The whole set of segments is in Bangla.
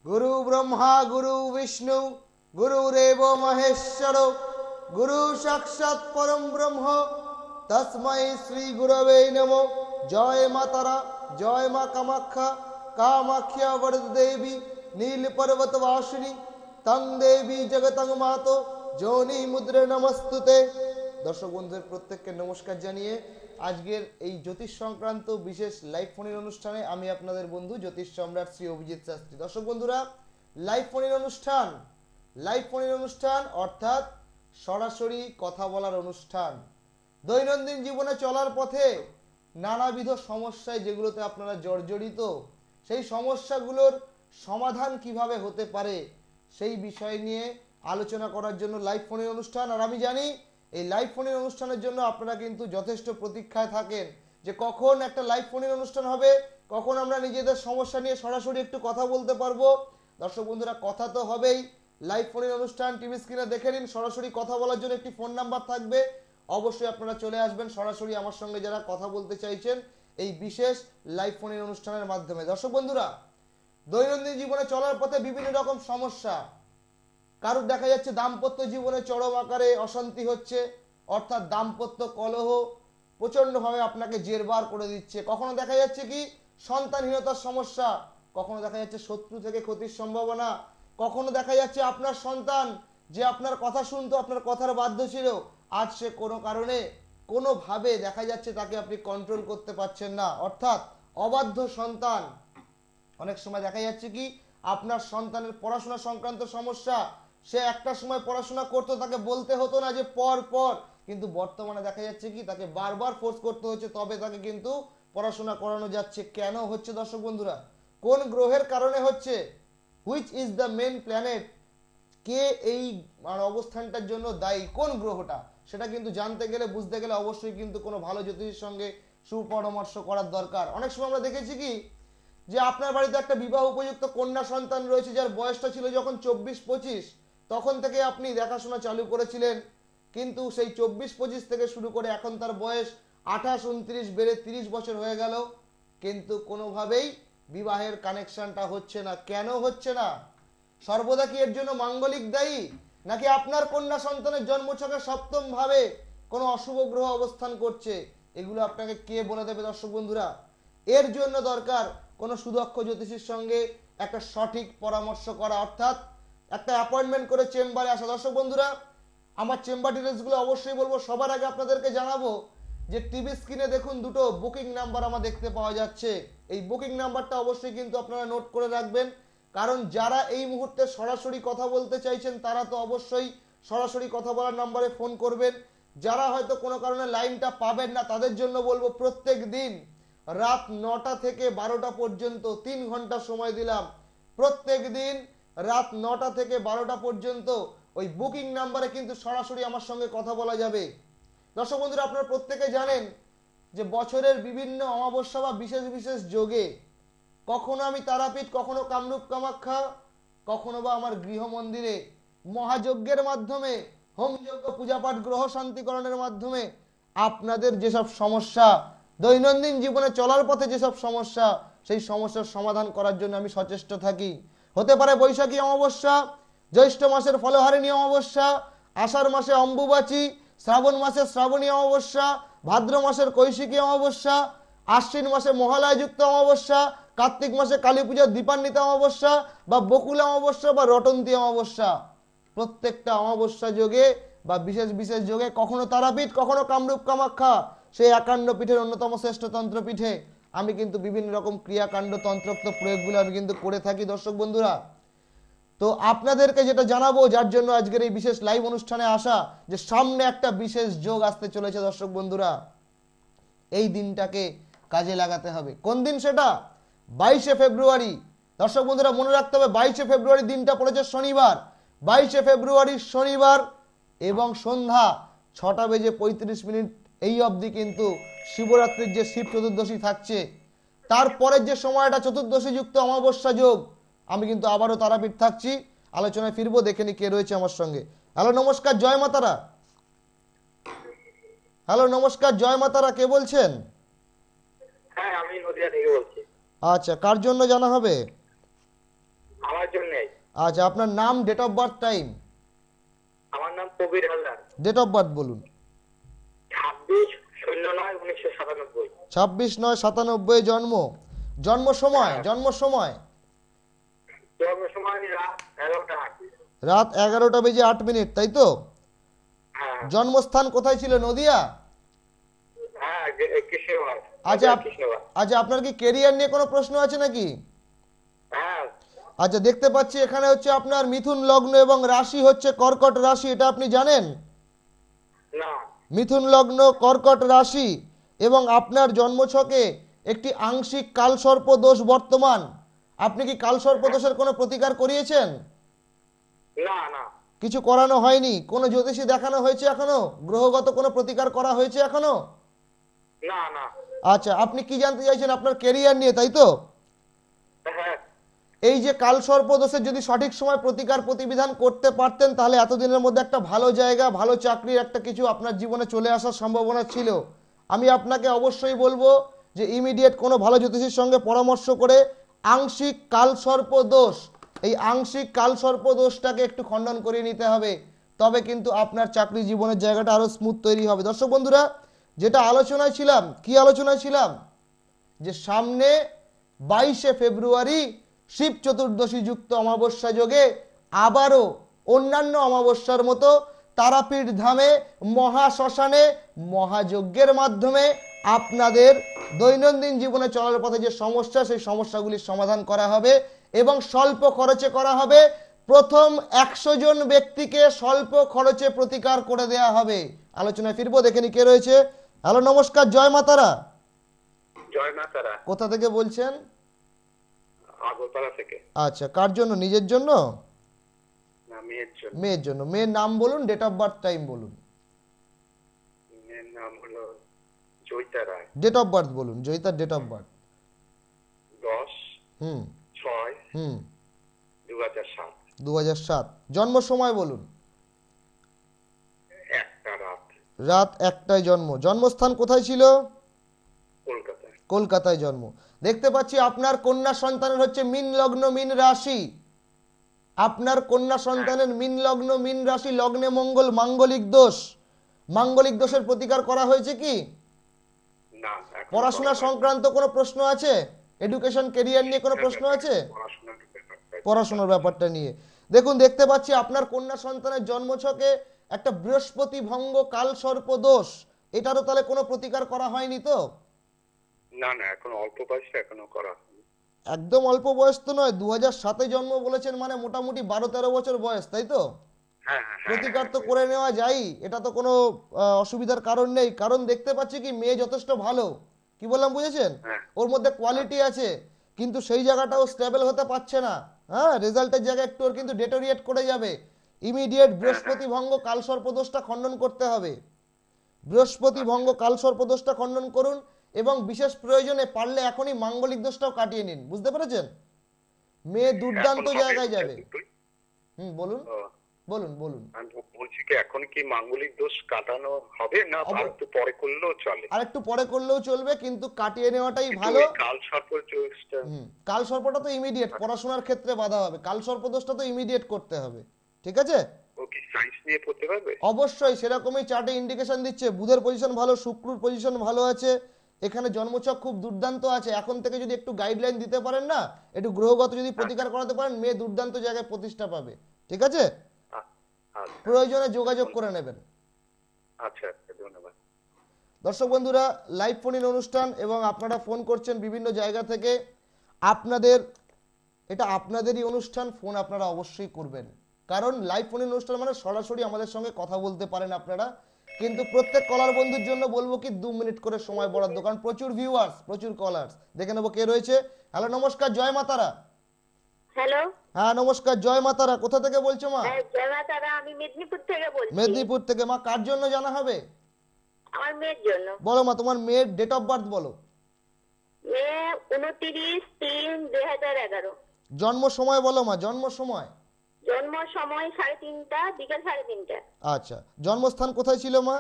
गुरु ब्रह्मा गुरु विष्णु गुरुरेव महेश्वर गुरु साक्षात् परम ब्रह्म तस्मै श्री गुरवे नमो। जय मा तारा, जय मा कामाख्या, कामाख्या वरद देवी नील पर्वत वासिनी तंग देवी जगतंग मातो जोनी मुद्रे नमस्तुते। दर्शक बंधुদের প্রত্যেককে নমস্কার জানিয়ে আজকের এই জ্যোতিষ সংক্রান্ত বিশেষ লাইভ ফোনের অনুষ্ঠানে আমি আপনাদের বন্ধু জ্যোতিষ সম্রাট শ্রী অভিজিৎ শাস্ত্রী। দর্শক বন্ধুরা, লাইভ ফোনের অনুষ্ঠান অর্থাৎ সরাসরি কথা বলার অনুষ্ঠান। দৈনন্দিন জীবনে চলার পথে নানাবিধ সমস্যায় যেগুলোতে আপনারা জর্জরিত, সেই সমস্যাগুলোর সমাধান কিভাবে হতে পারে সেই বিষয় নিয়ে আলোচনা করার জন্য লাইভ ফোনের অনুষ্ঠান। আর আমি জানি এই লাইভ ফোনের অনুষ্ঠানের জন্য আপনারা কিন্তু যথেষ্ট প্রতীক্ষায় থাকেন যে কখন একটা লাইভ ফোনের অনুষ্ঠান হবে, কখন আমরা নিজেদের সমস্যা নিয়ে সরাসরি একটু কথা বলতে পারবো। দর্শক বন্ধুরা, কথা তো হবেই। লাইভ ফোনের অনুষ্ঠান টিভি স্ক্রিনে দেখে নিন। সরাসরি কথা বলার জন্য একটি ফোন নাম্বার থাকবে, অবশ্যই আপনারা চলে আসবেন সরাসরি আমার সঙ্গে যারা কথা বলতে চাইছেন এই বিশেষ লাইভ ফোনের অনুষ্ঠানের মাধ্যমে। দর্শক বন্ধুরা, দৈনন্দিন জীবনে চলার পথে বিভিন্ন রকম সমস্যা, কারোর দেখা যাচ্ছে দাম্পত্য জীবনে চরম আকারে অশান্তি হচ্ছে, অর্থাৎ দাম্পত্য কলহ প্রচন্ডভাবে আপনাকে জেরবার করে দিচ্ছে। কখনো দেখা যাচ্ছে কি সন্তানহীনতার সমস্যা, কখনো দেখা যাচ্ছে শত্রু থেকে ক্ষতির সম্ভাবনা, কখনো দেখা যাচ্ছে আপনার সন্তান যে আপনার কথা শুনতো, আপনার কথার বাধ্য ছিল, আজ সে কোনো কারণে কোনোভাবে দেখা যাচ্ছে তাকে আপনি কন্ট্রোল করতে পারছেন না, অর্থাৎ অবাধ্য সন্তান। অনেক সময় দেখা যাচ্ছে কি আপনার সন্তানের পড়াশোনা সংক্রান্ত সমস্যা, সে একটা সময় পড়াশোনা করতো, তাকে বলতে হতো না যে পর, কিন্তু বর্তমানে দেখা যাচ্ছে কি তাকে বারবার ফোর্স করতে হচ্ছে, তবে তাকে কিন্তু পড়াশোনা করানো যাচ্ছে। কেন হচ্ছে দর্শক বন্ধুরা? কোন গ্রহের কারণে হচ্ছে? Which is the main planet? কে এই অবস্থানটার জন্য দায়ী, কোন গ্রহটা, সেটা কিন্তু জানতে গেলে বুঝতে গেলে অবশ্যই কিন্তু কোনো ভালো জ্যোতিষীর সঙ্গে সুপরামর্শ করার দরকার। অনেক সময় আমরা দেখেছি কি যে আপনার বাড়িতে একটা বিবাহ উপযুক্ত কন্যা সন্তান রয়েছে যার বয়সটা ছিল যখন 24-25, তখন থেকে আপনি দেখাশোনা চালু করেছিলেন, কিন্তু সেই 24-25 থেকে শুরু করে এখন তার বয়স 28-29 বেড়ে 30 বছর হয়ে গেল, কিন্তু কোনোভাবেই বিবাহের কানেকশনটা হচ্ছে না। কেন হচ্ছে না? সর্বদা কি এর জন্য মাঙ্গলিক দায়ী, নাকি আপনার কন্যা সন্তানের জন্মছকে সপ্তম ভাবে কোনো অশুভ গ্রহ অবস্থান করছে? এগুলো আপনাকে কে বলে দেবে দর্শক বন্ধুরা? এর জন্য দরকার কোনো সুদক্ষ জ্যোতিষীর সঙ্গে একটা সঠিক পরামর্শ করা, অর্থাৎ একটা অ্যাপয়েন্টমেন্ট করে চেম্বারে আসা। দর্শক বন্ধুরা, আমার চেম্বার ডিটেলসগুলো অবশ্যই বলবো। সবার আগে আপনাদেরকে জানাবো যে টিভি স্ক্রিনে দেখুন দুটো বুকিং নাম্বার আমার দেখতে পাওয়া যাচ্ছে। এই বুকিং নাম্বারটা অবশ্যই কিন্তু আপনারা নোট করে রাখবেন, কারণ যারা এই মুহূর্তে সরাসরি কথা বলতে চাইছেন তারা তো অবশ্যই সরাসরি কথা বলার নাম্বারে ফোন করবেন। যারা হয়তো কোনো কারণে লাইনটা পাবেন না তাদের জন্য বলবো প্রত্যেক দিন রাত 9টা থেকে 12টা পর্যন্ত 3 ঘন্টা সময় দিলাম। প্রত্যেক দিন রাত 9টা থেকে 12টা পর্যন্ত ওই বুকিং নাম্বারে কিন্তু সরাসরি আমার সঙ্গে কথা বলা যাবে। দর্শক বন্ধুরা, আপনারা প্রত্যেকে জানেন যে বছরের বিভিন্ন অমাবস্যা বা বিশেষ বিশেষ যোগে কখনো আমি তারাপীঠ, কখনো কামরূপ কামাখ্যা, কখনো বা আমার গৃহ মন্দিরে মহাযজ্ঞের মাধ্যমে, হোমযজ্ঞ, পূজাপাঠ, গ্রহ শান্তিকরণের মাধ্যমে আপনাদের যেসব সমস্যা, দৈনন্দিন জীবনে চলার পথে যেসব সমস্যা, সেই সমস্যার সমাধান করার জন্য আমি সচেষ্ট থাকি। হতে পারে বৈশাখী অমাবস্যা, জ্যৈষ্ঠ মাসের ফলহারিণী অমাবস্যা, আষাঢ় মাসে অম্বুবাচী, শ্রাবণ মাসে শ্রাবণী অমাবস্যা, ভাদ্র মাসের কৌশিকী অমাবস্যা, আশ্বিন মাসে মহালয়া যুক্ত অমাবস্যা, কার্তিক মাসে কালী পূজার দীপান্বিতা অমাবস্যা বা বকুল অমাবস্যা বা রটন্তী অমাবস্যা, প্রত্যেকটা অমাবস্যা যোগে বা বিশেষ বিশেষ যোগে কখনো তারাপীঠ, কখনো কামরূপ কামাখ্যা, সেই 51 পীঠের অন্যতম শ্রেষ্ঠ তন্ত্রপীঠে আমি কিন্তু বিভিন্ন রকম ক্রিয়াকাণ্ড তন্ত্রোক্ত প্রয়োগগুলো আমি কিন্তু করে থাকি। দর্শক বন্ধুরা, তো আপনাদেরকে যেটা জানাবো, যার জন্য আজকের এই বিশেষ লাইভ অনুষ্ঠানে আসা, যে সামনে একটা বিশেষ যোগ আসতে চলেছে দর্শক বন্ধুরা, এই দিনটাকে কাজে লাগাতে হবে। কোন দিন সেটা? 22শে ফেব্রুয়ারি। দর্শক বন্ধুরা, মনে রাখতে হবে 22শে ফেব্রুয়ারি দিনটা পড়েছে শনিবার। 22শে ফেব্রুয়ারি শনিবার এবং সন্ধ্যা 6টা বেজে 35 মিনিট এই অবধি কিন্তু শিবরাত্রির যে শিব চতুর্দশী থাকছে, তারপরের যে সময়টা চতুর্দশী যুক্ত অমাবস্যা যোগ, আমি কিন্তু আবারও তারাপীঠ থাকছি। আলোচনায় ফিরবো, দেখে নি কে রয়েছে আমার সঙ্গে। হ্যালো নমস্কার, জয় মাতারা। হ্যালো নমস্কার, জয় মাতারা, কে বলছেন? হ্যাঁ, আমি নদিয়া থেকে বলছি। আচ্ছা, কার জন্য জানা হবে? আমার নেই। আচ্ছা, আপনার নাম, ডেট অফ বার্থ, টাইম। আমার নাম কবির হালদার। ডেট অফ বার্থ বলুন। 26/09/1997। 26/9/97 জন্ম। জন্ম সময়, জন্ম সময় জন্ম সময় রাত 11টা 8। রাত 11টা বেজে 8 মিনিট, তাই তো? হ্যাঁ জন্মস্থান কোথায় ছিল? নদিয়া? হ্যাঁ, কিশোরগঞ্জ। আচ্ছা কিশোরগঞ্জ। আচ্ছা, আপনার কি কেরিয়ার নিয়ে কোনো প্রশ্ন আছে নাকি? হ্যাঁ আচ্ছা, দেখতে পাচ্ছি এখানে হচ্ছে আপনার মিথুন লগ্ন এবং রাশি হচ্ছে কর্কট রাশি, এটা আপনি জানেন? না। মিথুন লগ্ন, কর্কট রাশি, এবং আপনার জন্মছকে একটি আংশিক কালসর্প দোষ বর্তমান। আপনি কি কালসর্প দোষের কোনো প্রতিকার করিয়েছেন? না না কিছু করানো হয়নি? কোনো জ্যোতিষী দেখানো হয়েছে এখনো? গ্রহগত কোনো প্রতিকার করা হয়েছে এখনো? না না। আচ্ছা, আপনি কি জানতে চাইছেন? আপনার কেরিয়ার নিয়ে, তাই তো? হ্যাঁ এই যে কালসর্প দোষের যদি সঠিক সময় প্রতিকার প্রতিবিধান করতে পারতেন, তাহলে এতদিনের মধ্যে একটা ভালো জায়গা, ভালো চাকরির একটা কিছু আপনার জীবনে চলে আসার সম্ভাবনা ছিল। আমি আপনাকে অবশ্যই বলবো যে ইমিডিয়েট কোনো ভালো জ্যোতিষীর সঙ্গে পরামর্শ করে আংশিক কালসর্প দোষ, এই আংশিক কালসর্প দোষটাকে একটু খণ্ডন করিয়ে নিতে হবে। তবে কিন্তু আপনার চাকরি জীবনের জায়গাটা আরো স্মুথ তৈরি হবে। দর্শক বন্ধুরা, যেটা আলোচনায় ছিলাম, কি আলোচনায় ছিলাম, যে সামনে 22শে ফেব্রুয়ারি শিব চতুর্দশী যুক্ত অমাবস্যা যোগে আবারও অন্যান্য অমাবস্যার মতো তারাপীঠ ধামে মহাশ্মশানে মহাযজ্ঞের মাধ্যমে আপনাদের দৈনন্দিন জীবনে চলার পথে যে সমস্যা, সেই সমস্যাগুলির সমাধান করা হবে এবং স্বল্প খরচে করা হবে। প্রথম 100 জন ব্যক্তিকে স্বল্প খরচে প্রতিকার করে দেয়া হবে। আলোচনায় ফিরবো, দেখে নি কে রয়েছে। হ্যালো, নমস্কার, জয় মাতারা। জয় মা তারা। কোথা থেকে বলছেন? আগরতলা থেকে। আচ্ছা, কার জন্য? নিজের জন্য? না, মেয়ের জন্য। মেয়ের জন্য। মেয়ের নাম বলুন, ডেট অফ বার্থ, টাইম বলুন। মেয়ের নাম হলো জয়িতা রায়। ডেট অফ বার্থ বলুন, জয়িতার ডেট অফ বার্থ। 10/6/2007। হুম 2007। জন্ম সময় বলুন। 1টা রাত। রাত 1টায় জন্ম। জন্মস্থান কোথায় ছিল? কলকাতায়। কলকাতায় জন্ম। দেখতে পাচ্ছি আপনার কন্যা সন্তানের হচ্ছে মীন লগ্ন, মীন রাশি। আপনার কন্যা সন্তানের মীন লগ্ন, মীন রাশি, লগ্নে মঙ্গল, মাঙ্গলিক দোষ। মাঙ্গলিক দোষের প্রতিকার করা হয়েছে কি? না, এখন পড়াশোনা সংক্রান্ত কোনো প্রশ্ন আছে? এডুকেশন কেরিয়ার নিয়ে কোনো প্রশ্ন আছে? পড়াশোনার ব্যাপারটা। পড়াশোনার ব্যাপারটা নিয়ে দেখুন, দেখতে পাচ্ছি আপনার কন্যা সন্তানের জন্মছকে একটা বৃহস্পতি ভঙ্গ কালসর্প দোষ, এটারও তাহলে কোনো প্রতিকার করা হয়নি তো? না না, এখন অল্প বয়সে এখনো করা হয়নি। একদম অল্প বয়স তো নয়, 2007-এ জন্ম বলেছেন, মানে মোটামুটি 12-13 বছর বয়স, তাই তো? হ্যাঁ হ্যাঁ হ্যাঁ, প্রতিকার তো হ্যাঁ, করে নেওয়া যায়, এটা তো কোনো অসুবিধার কারণ নেই। কারণ দেখতে পাচ্ছি কি, মেয়ে যথেষ্ট ভালো, কি বললাম বুঝেছেন? হ্যাঁ। ওর মধ্যে কোয়ালিটি আছে, কিন্তু সেই জায়গাটাও স্টেবল হতে পারছে না। হ্যাঁ, রেজাল্টের জায়গায় একটু ওর কিন্তু ডেটোরিয়েট করে যাবে। ইমিডিয়েট বৃহস্পতি ভঙ্গ কালসর্পদোষটা খণ্ডন করতে হবে। বৃহস্পতি ভঙ্গ কালসর্পদোষটা খণ্ডন করুন এবং বিশেষ প্রয়োজনে পারলে এখনই মাঙ্গলিক দোষটাও কাটিয়ে নিন। বুঝতে পেরেছেন? মেয়ে দুর্দান্ত এখন হবে জায়গায় এটা যাবে। দুটোই? বলুন ও, বলুন বলুন। আমি বলছি কি, এখন কি মাঙ্গলিক দোষ কাটানো হবে না আর একটু পরে করলেও চলে? আর একটু পরে করলেও চলবে, কিন্তু কাটিয়ে নেওয়াটাই কিন্তু ভালো। ওই কাল সর্প দোষটা। কাল সর্পটা তো ইমিডিয়েট, পড়াশোনার ক্ষেত্রে বাধা হবে, কাল সর্পদোষটা তো ইমিডিয়েট করতে হবে। ঠিক আছে? ও কি সায়েন্স নিয়ে পড়তে পারবে? অবশ্যই, সেরকমই চার্টে ইন্ডিকেশন দিচ্ছে। বুধের পজিশন ভালো, শুক্রর পজিশন ভালো আছে, এখানে জন্মছক খুব দুর্দান্ত আছে। এখন থেকে যদি একটু গাইডলাইন দিতে পারেন না, একটু গ্রহগত যদি প্রতিকার করাতে পারেন, মেয়ে দুর্দান্ত জায়গায় প্রতিষ্ঠা পাবে। ঠিক আছে? আচ্ছা প্রয়োজনে যোগাযোগ করে নেবেন। আচ্ছা, ধন্যবাদ। দর্শক বন্ধুরা, লাইভ ফোন ইন অনুষ্ঠান এবং আপনারা ফোন করছেন বিভিন্ন জায়গা থেকে। আপনাদের, এটা আপনাদেরই অনুষ্ঠান, ফোন আপনারা অবশ্যই করবেন, কারণ লাইভ ফোন ইন অনুষ্ঠান মানে সরাসরি আমাদের সঙ্গে কথা বলতে পারেন আপনারা। কিন্তু প্রত্যেক কলার বন্ধুর জন্য বলবো কি 2 মিনিট করে সময় বরাদ্দ, কারণ প্রচুর ভিউয়ার্স, প্রচুর কলার্স। দেখে নেবো কে রয়েছে। হ্যালো, নমস্কার, জয় মাতারা। হ্যালো, হ্যাঁ নমস্কার, জয় মাতারা। কোথা থেকে বলছো মা? জয় মা তারা, আমি মেদিনীপুর থেকে বলছি। মেদিনীপুর থেকে। মা, কার জন্য জানা হবে? আমার মেয়ের জন্য। বলো মা, তোমার মেয়ের ডেট অফ বার্থ বলো। মেয়ে 29/3/2011। জন্ম সময় বলো মা, জন্ম সময়। জন্ম সময় 3:30, বিকেল 3:30। আচ্ছা, জন্মস্থান কোথায় ছিল মা?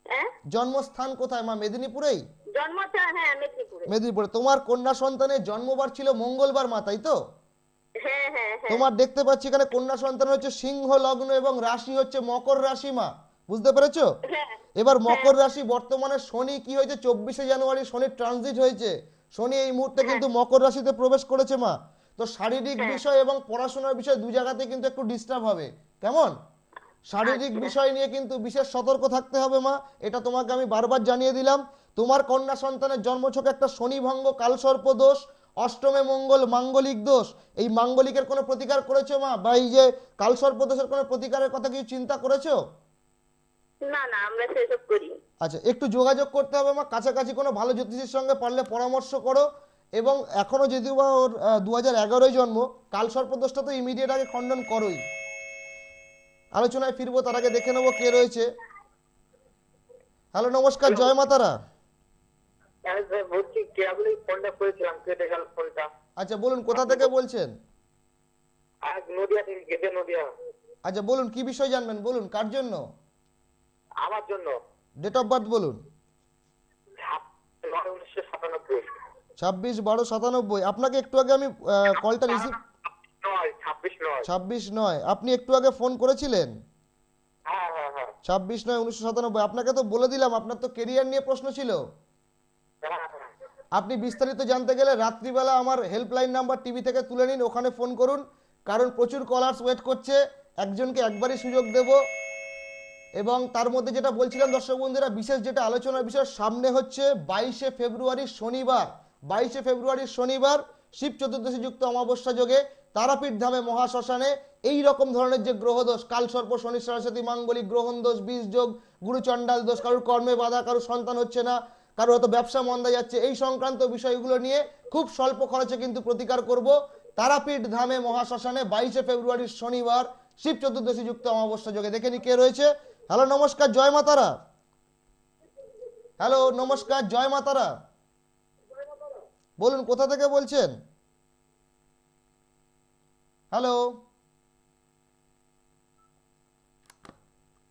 হ্যাঁ, জন্মস্থান কোথায় মা? মেদিনীপুরেই? জন্মটা হ্যাঁ মেদিনীপুরে। মেদিনীপুরে। তোমার কন্যা সন্তানের জন্মবার ছিল মঙ্গলবার মা, তাই তো? হ্যাঁ হ্যাঁ হ্যাঁ। তোমার দেখতে পাচ্ছি এখানে কন্যা সন্তান হচ্ছে সিংহ লগ্ন এবং রাশি হচ্ছে মকর রাশি মা, বুঝতে পেরেছো? হ্যাঁ এবার মকর রাশি বর্তমানে শনি কি হয়েছে, 24শে জানুয়ারি শনি ট্রানজিট হয়েছে। শনি এই মুহূর্তে কিন্তু মকর রাশিতে প্রবেশ করেছে মা। তো শারীরিক বিষয় এবং পড়াশোনার বিষয় দু জায়গাতে কিন্তু একটু ডিস্টার্ব হবে, কেমন? শারীরিক বিষয় নিয়ে কিন্তু বিশেষ সতর্ক থাকতে হবে মা, এটা তোমাকে আমি বারবার জানিয়ে দিলাম। তোমার কন্যা সন্তানের জন্মছকে একটা শনি ভঙ্গ, কালসর্প দোষ, অষ্টমে মঙ্গল, মাঙ্গলিক দোষ। এই মাঙ্গলিকের কোনো প্রতিকার করেছো মা, বা এই যে কালসর্প দোষের কোনো প্রতিকারের কথা কিছু চিন্তা করেছো? না না, আমরা সেসব করি। আচ্ছা, একটু যোগাযোগ করতে হবে মা, কাছাকাছি কোনো ভালো জ্যোতিষীর সঙ্গে পারলে পরামর্শ করো। এবং এখনো যদিও বা ওর 2011 জন্ম, কালসর্প দোষটা তো ইমিডিয়েট আগে খণ্ডন করোই। আলোচনায় ফিরবো, তার আগে দেখে নেবো কে রয়েছে। হ্যালো, নমস্কার, জয় মাতারা। বলছি কে, আমি ফোনটা করেছিলাম, কেটে গেল ফোনটা। আচ্ছা বলুন, কোথা থেকে বলছেন? আজ নদিয়া থেকে, গেছে নদিয়া। আচ্ছা বলুন, কি বিষয় জানবেন, বলুন কার জন্য? আমার জন্য। ডেট অফ বার্থ বলুন। 1997। 26/12/97। আপনাকে একটু আগে আমি কলটা রিসিভ 26 নয়। 26/9, আপনি একটু আগে ফোন করেছিলেন। হ্যাঁ হ্যাঁ হ্যাঁ 26/9/1997। আপনাকে তো বলে দিলাম, আপনার তো কেরিয়ার নিয়ে প্রশ্ন ছিল। হ্যাঁ হ্যাঁ। আপনি বিস্তারিত জানতে গেলে রাত্রিবেলা আমার হেল্পলাইন নাম্বার টিভি থেকে তুলে নিন, ওখানে ফোন করুন, কারণ প্রচুর কলার্স ওয়েট করছে। একজনকে একবারই সুযোগ দেব। এবং তার মধ্যে যেটা বলছিলাম দর্শক বন্ধুরা, বিশেষ যেটা আলোচনার বিষয়, সামনে হচ্ছে 22শে ফেব্রুয়ারি শনিবার। 22শে ফেব্রুয়ারি শনিবার শিব চতুর্দশী যুক্ত অমাবস্যা যোগে তারাপীঠ ধামে মহাশ্মশানে এই রকম ধরনের যে গ্রহদোষ, কালসর্প, শনি সরস্বতী, মাঙ্গলিক গ্রহণ দোষ, বীজ যোগ, গুরু চণ্ডাল দোষ, কারোর কর্মে বাধা, কারোর সন্তান হচ্ছে না, কারোর হয়তো ব্যবসা মন্দা যাচ্ছে, এই সংক্রান্ত বিষয়গুলো নিয়ে খুব স্বল্প খরচে কিন্তু প্রতিকার করব তারাপীঠ ধামে মহাশ্মশানে 22শে ফেব্রুয়ারি শনিবার শিব চতুর্দশী যুক্ত অমাবস্যা যোগে। দেখে নি কে রয়েছে। হ্যালো, নমস্কার, জয় মাতারা। হ্যালো, নমস্কার, জয় মাতারা। বলুন কোথা থেকে বলছেন? হ্যালো,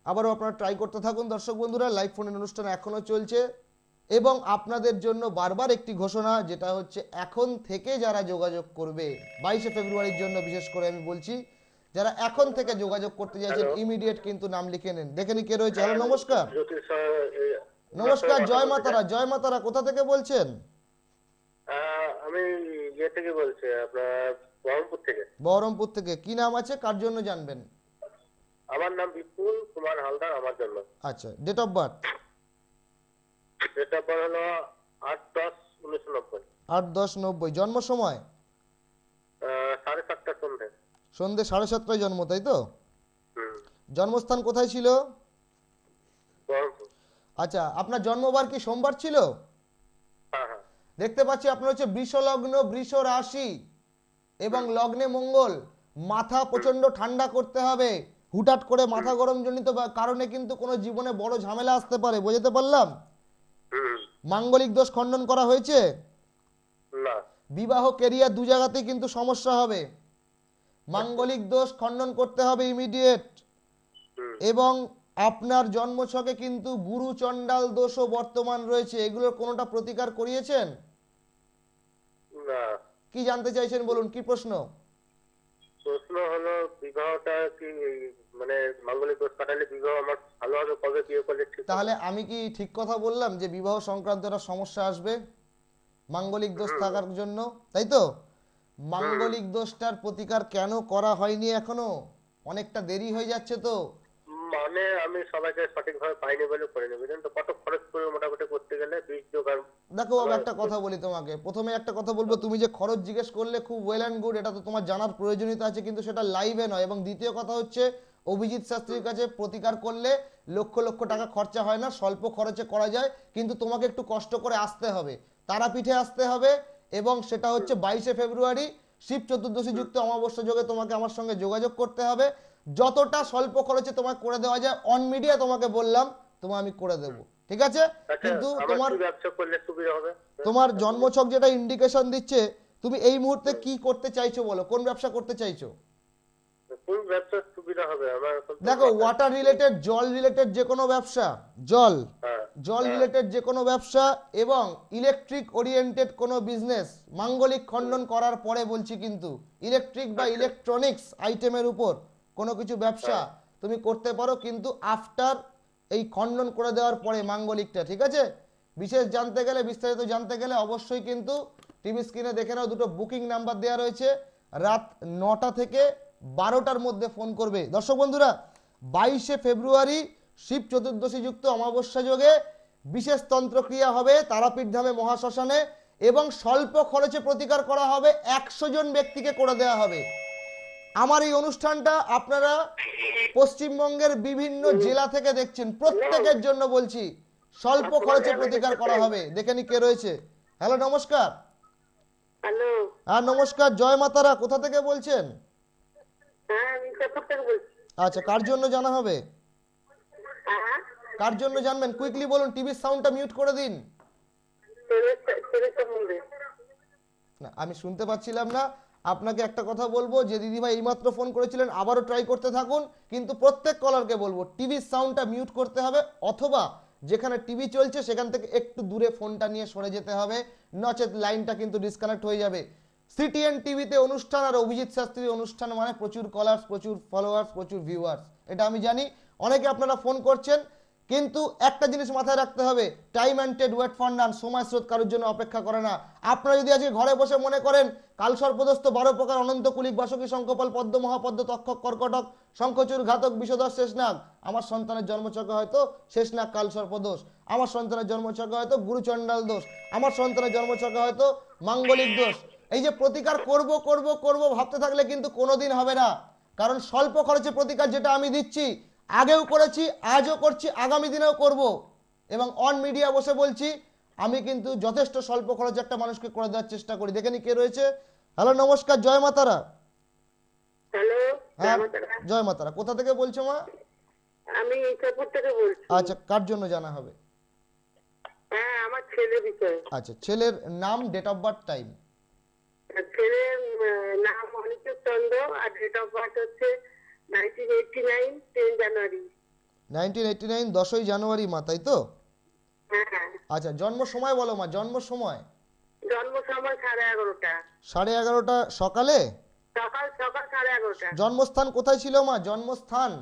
আবারও আপনারা ট্রাই করতে থাকুন দর্শক বন্ধুরা, লাইভ ফোনের অনুষ্ঠান এখনো চলছে। এবং আপনাদের জন্য বারবার একটি ঘোষণা, যেটা হচ্ছে এখন থেকে যারা যোগাযোগ করবে 22শে ফেব্রুয়ারির জন্য, বিশেষ করে আমি বলছি, যারা এখন থেকে যোগাযোগ করতে চাইছেন ইমিডিয়েট কিন্তু নাম লিখে নেন। দেখে নি কে রয়েছে। হ্যালো, নমস্কার। নমস্কার, জয় মাতারা। জয় মাতারা, কোথা থেকে বলছেন? আমি ইয়ে থেকে বলছি, আপনার বহরমপুর থেকে। বহরমপুর থেকে। কি নাম আছে, কার জন্য জানবেন? আমার নাম বিপুল কুমার হালদার, আমার জন্য। আচ্ছা, ডেট অফ বার্থ? এটা হলো 8/10/1990। 8/10/90। জন্ম সময়? 7:30 সন্ধ্যে। সন্ধ্যে 7:30টায় জন্ম, তাই তো? হুম। জন্মস্থান কোথায় ছিল? বহরমপুর। আচ্ছা, আপনার জন্মবার কি সোমবার ছিল? হ্যাঁ হ্যাঁ। দেখতে পাচ্ছি আপনার হচ্ছে বৃষ লগ্ন, বৃষ রাশি এবং লগ্নে মঙ্গল। মাথা প্রচন্ড ঠান্ডা করতে হবে। হুটহাট করে মাথা গরম জনিত কারণে কিন্তু কোনো জীবনে বড় ঝামেলা আসতে পারে, বুঝতে পারলাম। হুম। মাঙ্গলিক দোষ খণ্ডন করা হয়েছে? না। বিবাহ, কেরিয়ার দু জায়গাতেই কিন্তু সমস্যা হবে। মাঙ্গলিক দোষ খণ্ডন করতে হবে ইমিডিয়েট। এবং আপনার জন্মছকে কিন্তু গুরু চণ্ডাল দোষও বর্তমান রয়েছে। এগুলোর কোনোটা প্রতিকার করিয়েছেন? না। কি জানতে চাইছেন বলুন, কি প্রশ্ন? প্রশ্ন হলো বিবাহটা কি, মানে মাঙ্গলিক দোষ কাটালে বিবাহ আমার ভালো হবে, কবে বিয়ে করলে ঠিক হবে? তাহলে আমি কি ঠিক কথা বললাম যে বিবাহ সংক্রান্ত একটা সমস্যা আসবে মাঙ্গলিক দোষ থাকার জন্য, তাই তো? মাঙ্গলিক দোষটার প্রতিকার কেন করা হয়নি এখনো? অনেকটা দেরি হয়ে যাচ্ছে তো। মানে আমি সবাইকে সঠিকভাবে পাইনি বলে করে নেব, বুঝলেন তো, কত খরচ করে মোটামুটি করতে গেলে বীজ জোগাড়। দেখো বাবা, একটা কথা বলি তোমাকে, প্রথমে একটা কথা বলবো, তুমি যে খরচ জিজ্ঞেস করলে খুব ওয়েল অ্যান্ড গুড, এটা তো তোমার জানার প্রয়োজনীয়তা আছে, কিন্তু সেটা লাইভে নয়। এবং দ্বিতীয় কথা হচ্ছে, অভিজিৎ শাস্ত্রীর কাছে প্রতিকার করলে লক্ষ লক্ষ টাকা খরচা হয় না, স্বল্প খরচে করা যায়। কিন্তু তোমাকে একটু কষ্ট করে আসতে হবে, তারাপীঠে আসতে হবে। এবং সেটা হচ্ছে 22শে ফেব্রুয়ারি শিব চতুর্দশী যুক্ত অমাবস্যা যোগে তোমাকে আমার সঙ্গে যোগাযোগ করতে হবে। যতটা স্বল্প খরচে তোমাকে করে দেওয়া যায় অন মিডিয়া, তোমাকে বললাম, তোমায় আমি করে দেবো, ঠিক আছে? কিন্তু তোমার ব্যবসা করলে সুবিধা হবে। তোমার জন্মছক যেটা ইন্ডিকেশন দিচ্ছে, তুমি এই মুহূর্তে কি করতে চাইছো বলো, কোন ব্যবসা করতে চাইছো? কোন ব্যবসার সুবিধা হবে আমার এখন তো দেখো, ওয়াটার রিলেটেড, জল রিলেটেড যে কোনো ব্যবসা, হ্যাঁ জল রিলেটেড যে কোনো ব্যবসা এবং ইলেকট্রিক ওরিয়েন্টেড কোনো বিজনেস, মাঙ্গলিক খণ্ডন করার পরে বলছি, কিন্তু ইলেকট্রিক বা ইলেকট্রনিক্স আইটেমের উপর কোনো কিছু ব্যবসা তুমি করতে পারো, কিন্তু আফটার এই খণ্ডন করে দেওয়ার পরে মাঙ্গলিকটা, ঠিক আছে? বিশেষ জানতে গেলে, বিস্তারিত জানতে গেলে অবশ্যই কিন্তু টিভি স্ক্রিনে দেখে নাও, দুটো বুকিং নাম্বার দেওয়া রয়েছে, রাত 9টা থেকে 12টার মধ্যে ফোন করবে। দর্শক বন্ধুরা, 22শে ফেব্রুয়ারি শিব চতুর্দশী যুক্ত অমাবস্যা যোগে বিশেষ তন্ত্রক্রিয়া হবে তারাপীঠ ধামে মহাশ্মশানে, এবং স্বল্প খরচে প্রতিকার করা হবে, 100 জন ব্যক্তিকে করে দেওয়া হবে। আমার এই অনুষ্ঠানটা আপনারা পশ্চিমবঙ্গের বিভিন্ন জেলা থেকে দেখছেন, প্রত্যেকের জন্য বলছি, স্বল্প খরচে প্রতিকার করা হবে। দেখে নি কে রয়েছে। হ্যালো, নমস্কার। হ্যালো, হ্যাঁ নমস্কার, জয় মাতারা। কোথা থেকে বলছেন? হ্যাঁ আমি মির্জাপুর থেকে বলছি। আচ্ছা, কার জন্য জানা হবে? হ্যাঁ, কার জন্য জানবেন? কুইকলি বলুন, টিভির সাউন্ডটা মিউট করে দিন। তেরেসা মন্দির। না, আমি শুনতে পাচ্ছিলাম না। আপনাকে একটা কথা বলবো, যে দিদিভাই এইমাত্র ফোন করেছিলেন, আবারও ট্রাই করতে থাকুন, কিন্তু প্রত্যেক কলারকে বলবো টিভির সাউন্ডটা মিউট করতে হবে, অথবা যেখানে টিভি চলছে সেখান থেকে একটু দূরে ফোনটা নিয়ে সরে যেতে হবে, নচেত লাইনটা কিন্তু ডিসকানেক্ট হয়ে যাবে। সিটিএন টিভিতে অনুষ্ঠান আর অভিজিৎ শাস্ত্রীর অনুষ্ঠান মানে প্রচুর কলার্স, প্রচুর ফলোয়ার্স, প্রচুর ভিউয়ার্স, এটা আমি জানি। অনেকে আপনারা ফোন করছেন, কিন্তু একটা জিনিস মাথায় রাখতে হবে, time and tide wait for none, সময় স্রোত কারোর জন্য অপেক্ষা করে না। আপনারা যদি আজকে ঘরে বসে মনে করেন কালসর্পদস্ত 12 প্রকার অনন্ত কুলিক বাসকি শঙ্খপাল পদ্ম মহাপদ্ম তক্ষক কর্কটক শঙ্খচূড় ঘাতক বিষধর শেষনাগ, আমার সন্তানের জন্মচক্রে হয়তো শেষনাগ কালসর্পদোষ, আমার সন্তানের জন্মচক্রে হয়তো গুরুচণ্ডাল দোষ, আমার সন্তানের জন্মচক্রে হয়তো মাঙ্গলিক দোষ, এই যে প্রতিকার করব করব করব ভাবতে থাকলে কিন্তু কোনোদিন হবে না। কারণ স্বল্প খরচে প্রতিকার যেটা আমি দিচ্ছি, আগেও করেছি, আজও করছি, আগামী দিনেও করব, এবং অন মিডিয়া বসে বলছি, আমি কিন্তু যথেষ্ট স্বল্প খরচে একটা মানুষকে করে দেওয়ার চেষ্টা করি। দেখে নি কে রয়েছে। হ্যালো, নমস্কার, জয় মাতারা। হ্যালো, হ্যাঁ, জয় মাতারা। কোথা থেকে বলছো মা? আমি মির্জাপুর থেকে বলছি। আচ্ছা, কার জন্য জানা হবে? হ্যাঁ, আমার ছেলে বিষয়। আচ্ছা, ছেলের নাম, ডেট অফ বার্থ, টাইম। ছেলের নাম অনিকেত চন্দ্র, আর ডেট অফ বার্থ হচ্ছে 1989 10 জানুয়ারি। 1989 10ই জানুয়ারি মা, তাই তো? হ্যাঁ, আচ্ছা, জন্ম সময় বলো মা, জন্ম সময়। জন্ম সময় 11:30। 11:30 সকালে? সকাল সকাল 11:30। জন্মস্থান কোথায় ছিল মা? জন্মস্থান?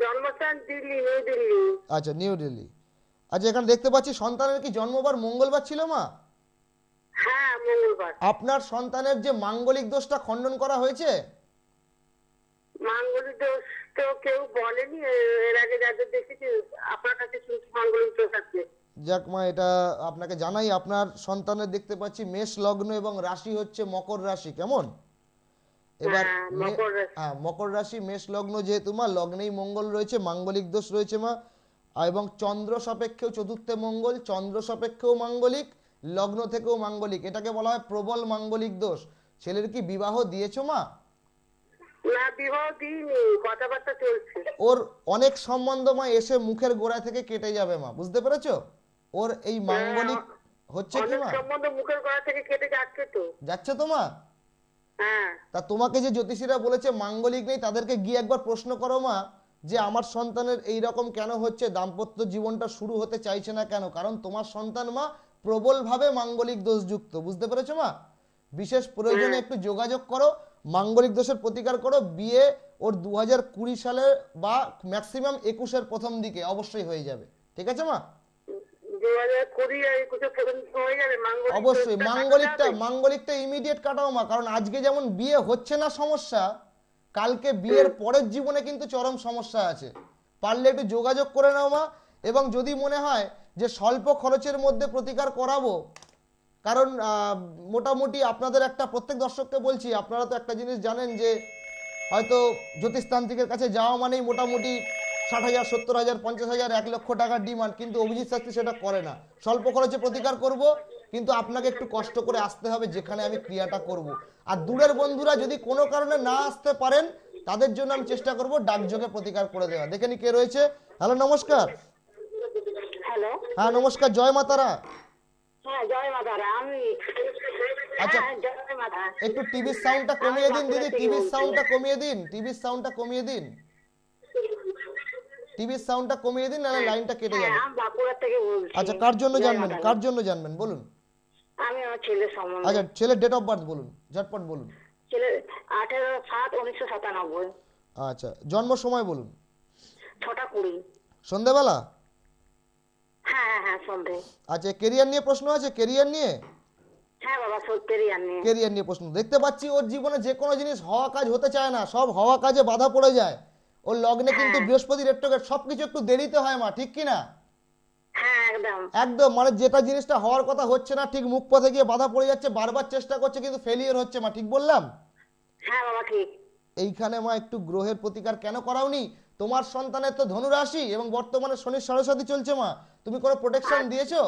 জন্মস্থান দিল্লি, নিউ দিল্লি। আচ্ছা, নিউ দিল্লি। আচ্ছা, এখানে দেখতে পাচ্ছি সন্তানের কি জন্মবার মঙ্গলবার ছিল মা? হ্যাঁ, মঙ্গলবার। আপনার সন্তানের যে মাঙ্গলিক দোষটা খণ্ডন করা হয়েছে? মাঙ্গলিক দোষ তো কেউ বলেনি, এর আগে যাদের দেখেছি আপনার কাছে শুনছি মাঙ্গলিক দোষ আছে। যাক মা, এটা আপনাকে জানাই, আপনার সন্তানের দেখতে পাচ্ছি মেষ লগ্ন এবং রাশি হচ্ছে মকর রাশি, কেমন? এবার হ্যাঁ, মকর রাশি। হ্যাঁ, মকর রাশি, মেষ লগ্ন, যেহেতু মা লগ্নেই মঙ্গল রয়েছে, মাঙ্গলিক দোষ রয়েছে মা, এবং চন্দ্র সাপেক্ষেও চতুর্থে মঙ্গল, চন্দ্র সাপেক্ষেও মাঙ্গলিক, লগ্ন থেকেও মাঙ্গলিক, এটাকে বলা হয় প্রবল মাঙ্গলিক দোষ। ছেলের কি বিবাহ দিয়েছো মা? না, বিবাহ দিইনি, কথাবার্তা চলছে। ওর অনেক সম্বন্ধ মা এসে মুখের গোড়ায় থেকে কেটে যাবে মা, বুঝতে পেরেছো? ওর এই মাঙ্গলিক হচ্ছে কি অনেক মা? সম্বন্ধ মুখের গলা থেকে কেটে যাচ্ছে তো। যাচ্ছে তো মা? হ্যাঁ, তা তোমাকে যে জ্যোতিষীরা বলেছে মাঙ্গলিক নেই, তাদেরকে গিয়ে একবার প্রশ্ন করো মা, যে আমার সন্তানের এই রকম কেন হচ্ছে, দাম্পত্য জীবনটা শুরু হতে চাইছে না কেন? কারণ তোমার সন্তান মা প্রবলভাবে মাঙ্গলিক দোষযুক্ত, বুঝতে পেরেছো মা? বিশেষ প্রয়োজনে একটু যোগাযোগ করো, মাঙ্গলিক দোষের প্রতিকার করো। বিয়ে ওর 2020 সালের বা ম্যাক্সিমাম 21-এর প্রথম দিকে অবশ্যই হয়ে যাবে, ঠিক আছে মা? 2020-21 পর্যন্ত হয়ে যাবে মাঙ্গলিক অবশ্যই দোষটা? মাঙ্গলিকটা ইমিডিয়েট কাটাও মা, কারণ আজকে যেমন বিয়ে হচ্ছে না সমস্যা, কালকে বিয়ের পরের জীবনে কিন্তু চরম সমস্যা আছে। পারলে একটু যোগাযোগ করে নাও মা, এবং যদি মনে হয় যে স্বল্প খরচের মধ্যে প্রতিকার করাবো, কারণ মোটামুটি আপনাদের একটা, প্রত্যেক দর্শককে বলছি, আপনারা তো একটা জিনিস জানেন যে হয়তো জ্যোতিষতান্ত্রিকের কাছে যাওয়া মানেই মোটামুটি 60,000, 70,000, 50,000, 1 লক্ষ টাকার ডিমান্ড, কিন্তু অভিজিৎ শাস্ত্রী সেটা করে না। স্বল্প খরচে প্রতিকার করব, কিন্তু আপনাকে একটু কষ্ট করে আসতে হবে যেখানে আমি ক্রিয়াটা করব। আর দূরের বন্ধুরা যদি কোনো কারণে না আসতে পারেন, তাদের জন্য আমি চেষ্টা করব ডাকযোগে প্রতিকার করে দেওয়া। দেখে নি কে রয়েছে। হ্যালো, নমস্কার। হ্যালো, হ্যাঁ নমস্কার, জয় মাতারা। হ্যাঁ, জয় মাতারা। আমি আচ্ছা হ্যাঁ জয় মাতা। একটু টিভির সাউন্ডটা কমিয়ে দিন দিদি, টিভির সাউন্ডটা কমিয়ে দিন, টিভির সাউন্ডটা কমিয়ে দিন, টিভির সাউন্ডটা কমিয়ে দিন, নাহলে লাইনটা কেটে হ্যাঁ যাবে। আমি বাঁকুড়া থেকে বলছি। আচ্ছা কার জন্য জয় জানবেন, মাতা দি। কার জন্য জানবেন বলুন। আমি আমার ছেলের সম্বন্ধে। আচ্ছা ছেলের ডেট অফ বার্থ বলুন, ঝটপট বলুন। ছেলে 18/7/1997। আচ্ছা জন্ম সময় বলুন। 6টা 20। সন্ধ্যাবেলা। হ্যাঁ হ্যাঁ হ্যাঁ সন্ধে। আচ্ছা কেরিয়ার নিয়ে প্রশ্ন আছে, কেরিয়ার নিয়ে, হ্যাঁ বাবা সত্যি জানি। কেরিয়ার নিয়ে প্রশ্ন। দেখতে পাচ্ছি ওর জীবনে যে কোনো জিনিস হওয়া কাজ হতে চায় না, সব হওয়া কাজে বাধা পড়ে যায়। ওর লগ্নে কিন্তু বৃহস্পতি রেট্রোগেট, সবকিছু একটু দেরিতে হয় মা, ঠিক কি না? হ্যাঁ একদম। একদম, মানে যেটা জিনিসটা হওয়ার কথা হচ্ছে না, ঠিক মুখ পথে গিয়ে বাধা পড়ে যাচ্ছে, বারবার চেষ্টা করছে কিন্তু ফেলিয়ার হচ্ছে মা, ঠিক বললাম? হ্যাঁ বাবা ঠিক। এইখানে মা একটু গ্রহের প্রতিকার কেন করাওনি? তোমার সন্তানের তো ধনু রাশি এবং বর্তমানে শনি সরস্বতী চলছে মা, তুমি কোনো প্রোটেকশন দিয়েছো?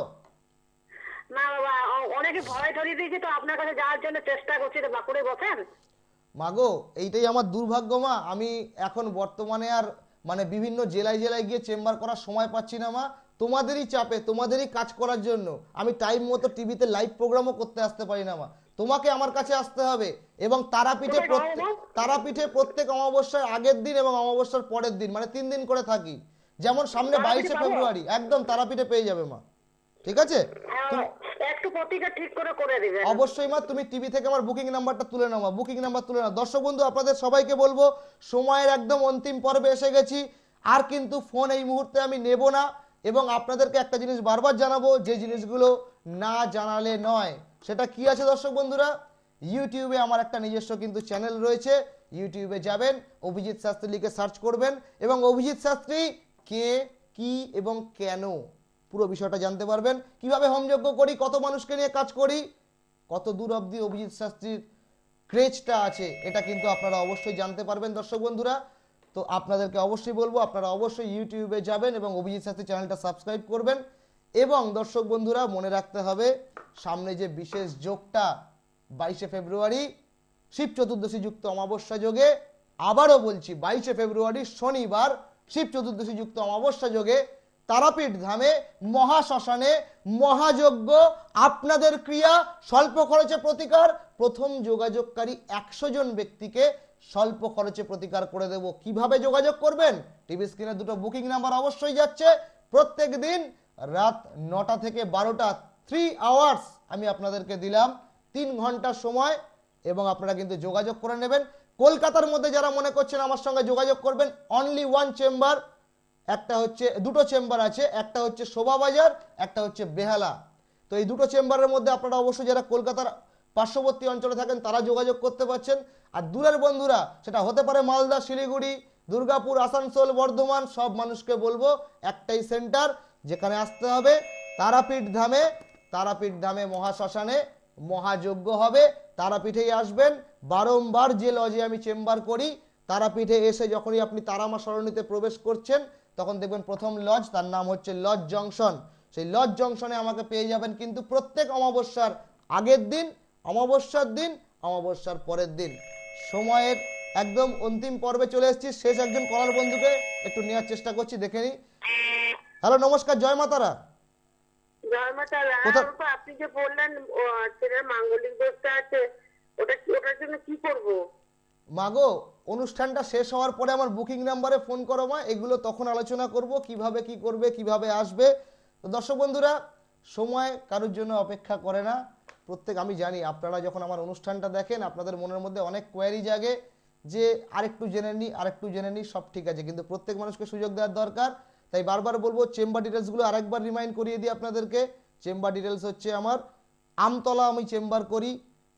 না বাবা অনেকে ভয় ধরিয়ে দিয়েছে, তো আপনার কাছে যাওয়ার জন্য চেষ্টা করছি। তো বাঁকুড়ে বসেন। মাগো এইটাই আমার দুর্ভাগ্য মা, আমি এখন বর্তমানে আর মানে বিভিন্ন জেলায় জেলায় গিয়ে চেম্বার করার সময় পাচ্ছি না মা, তোমাদেরই চাপে, তোমাদেরই কাজ করার জন্য আমি টাইম মতো টিভিতে লাইভ প্রোগ্রামও করতে আসতে পারি না মা। তোমাকে আমার কাছে আসতে হবে এবং তারাপীঠে প্রত্যেক অমাবস্যার আগের দিন এবং অমাবস্যার পরের দিন, মানে 3 দিন করে থাকি। যেমন সামনে 22শে ফেব্রুয়ারি একদম তারাপীঠে পেয়ে যাবে মা, ঠিক আছে? হ্যাঁ একটু প্রতিকার ঠিক করে দিবেন। অবশ্যই মা, তুমি টিভি থেকে আমার বুকিং নাম্বারটা তুলে নাও মা, বুকিং নাম্বার তুলে নাও। দর্শক বন্ধু আপনাদের সবাইকে বলবো সময়ের একদম অন্তিম পর্বে এসে গেছি, আর কিন্তু ফোন এই মুহূর্তে আমি নেব না এবং আপনাদেরকে একটা জিনিস বারবার জানাবো, যে জিনিসগুলো না জানালে নয়। সেটা কি আছে দর্শক বন্ধুরা? ইউটিউবে আমার একটা নিজস্ব কিন্তু চ্যানেল রয়েছে, ইউটিউবে যাবেন, অভিজিৎ শাস্ত্রী লিখে সার্চ করবেন এবং অভিজিৎ শাস্ত্রী কে, কি এবং কেন পুরো বিষয়টা জানতে পারবেন। কিভাবে হোমযজ্ঞ করি, কত মানুষকে নিয়ে কাজ করি, কত দূর অবধি অভিজিৎ শাস্ত্রীর ক্রেজটা আছে, এটা কিন্তু আপনারা অবশ্যই জানতে পারবেন দর্শক বন্ধুরা। তো আপনাদেরকে অবশ্যই বলবো আপনারা অবশ্যই ইউটিউবে যাবেন এবং অভিজিৎ শাস্ত্রী চ্যানেলটা সাবস্ক্রাইব করবেন। এবং দর্শক বন্ধুরা মনে রাখতে হবে সামনে যে বিশেষ যোগটা 22শে ফেব্রুয়ারি শিব চতুর্দশী যুক্ত অমাবস্যা যোগে, আবারও বলছি 22শে ফেব্রুয়ারি শনিবার শিব চতুর্দশী যুক্ত অমাবস্যা যোগে তারাপীঠ ধামে মহাশ্মশানে মহাযজ্ঞ, আপনাদের ক্রিয়া স্বল্প খরচে প্রতিকার। প্রথম যোগাযোগকারী 100 জন ব্যক্তিকে স্বল্প খরচে প্রতিকার করে দেব। কিভাবে যোগাযোগ করবেন? টিভি স্ক্রিনে দুটো বুকিং নাম্বার অবশ্যই যাচ্ছে। প্রত্যেক দিন রাত 9টা থেকে 12টা 3 আওয়ার্স আমি আপনাদেরকে দিলাম, 3 ঘন্টা সময়, এবং আপনারা কিন্তু যোগাযোগ করে নেবেন। কলকাতার মধ্যে যারা মনে করছেন আমার সঙ্গে যোগাযোগ করবেন, অনলি 1 চেম্বার, একটা হচ্ছে, দুটো চেম্বার আছে, একটা হচ্ছে শোভাবাজার, একটা হচ্ছে বেহালা। তো এই দুটো চেম্বারের মধ্যে আপনারা অবশ্যই যারা কলকাতার পার্শ্ববর্তী অঞ্চলে থাকেন তারা যোগাযোগ করতে পারছেন। আর দূরের বন্ধুরা, সেটা হতে পারে মালদা, শিলিগুড়ি, দুর্গাপুর, আসানসোল, বর্ধমান, সব মানুষকে বলবো একটাই সেন্টার যেখানে আসতে হবে, তারাপীঠ ধামে। তারাপীঠ ধামে মহাশ্মশানে মহাযজ্ঞ হবে, তারাপীঠেই আসবেন। বারংবার যে লজে আমি চেম্বার করি, তারাপীঠে এসে যখনই আপনি তারামা সরণিতে প্রবেশ করছেন তখন দেখবেন প্রথম লজ, তার নাম হচ্ছে লজ জংশন। সেই লজ জংশনে আমাকে পেয়ে যাবেন কিন্তু প্রত্যেক অমাবস্যার আগের দিন, অমাবস্যার দিন, অমাবস্যার পরের দিন। সময়ের একদম অন্তিম পর্বে চলে এসেছি, শেষ একজন কলার বন্ধুকে একটু নেওয়ার চেষ্টা করছি, দেখে নিই। হ্যালো নমস্কার, জয় মাতারা। জয় মাতা দি। কোথা- আপনি যে বললেন ছেলের মাঙ্গলিক দোষটা আছে, ওটার জন্য কি করব? মাগো অনুষ্ঠানটা শেষ হওয়ার পরে আমার বুকিং নাম্বারে ফোন করো মা, এগুলো তখন আলোচনা করব কিভাবে কি করবে, কিভাবে আসবে। তো দর্শক বন্ধুরা, সময় কারোর জন্য অপেক্ষা করে না। প্রত্যেক, আমি জানি আপনারা যখন আমার অনুষ্ঠানটা দেখেন আপনাদের মনের মধ্যে অনেক কোয়ারি জাগে যে আরেকটু জেনে নিই, আরেকটু জেনে নিই, সব ঠিক আছে, কিন্তু প্রত্যেক মানুষকে সুযোগ দেওয়ার দরকার। তাই বারবার বলবো চেম্বার ডিটেলসগুলো আরেকবার রিমাইন্ড করিয়ে দিই আপনাদেরকে। চেম্বার ডিটেলস হচ্ছে আমার আমতলা আমি চেম্বার করি,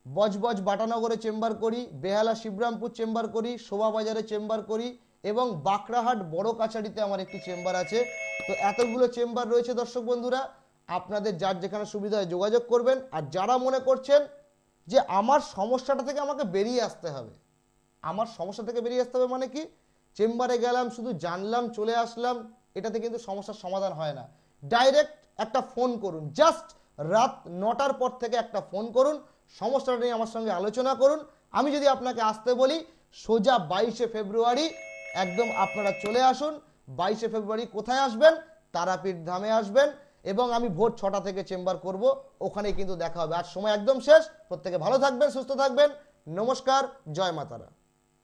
বজবজ বাটানগরে চেম্বার করি, বেহালা শিবরামপুর চেম্বার করি, শোভাবাজারে চেম্বার করি এবং বাঁকড়াহাট বড় কাছারিতে আমার একটি চেম্বার আছে। তো এতগুলো চেম্বার রয়েছে দর্শক বন্ধুরা, আপনাদের যার যেখানে সুবিধা হয় যোগাযোগ করবেন। আর যারা মনে করছেন যে আমার সমস্যাটা থেকে আমাকে বেরিয়ে আসতে হবে, আমার সমস্যা থেকে বেরিয়ে আসতে হবে মানে কি, চেম্বারে গেলাম শুধু জানলাম চলে আসলাম, এটাতে কিন্তু সমস্যার সমাধান হয় না। ডাইরেক্ট একটা ফোন করুন, জাস্ট রাত 9টার পর থেকে একটা ফোন করুন, সমস্যাটা নিয়ে আমার সঙ্গে আলোচনা করুন। আমি যদি আপনাকে আসতে বলি সোজা 22শে ফেব্রুয়ারি একদম আপনারা চলে আসুন। 22শে ফেব্রুয়ারি কোথায় আসবেন? তারাপীঠ ধামে আসবেন। এবং আমি ভোর 6টা থেকে চেম্বার করব, ওখানেই কিন্তু দেখা হবে। আজ সময় একদম শেষ। প্রত্যেকে ভালো থাকবেন, সুস্থ থাকবেন। নমস্কার, জয় মাতারা।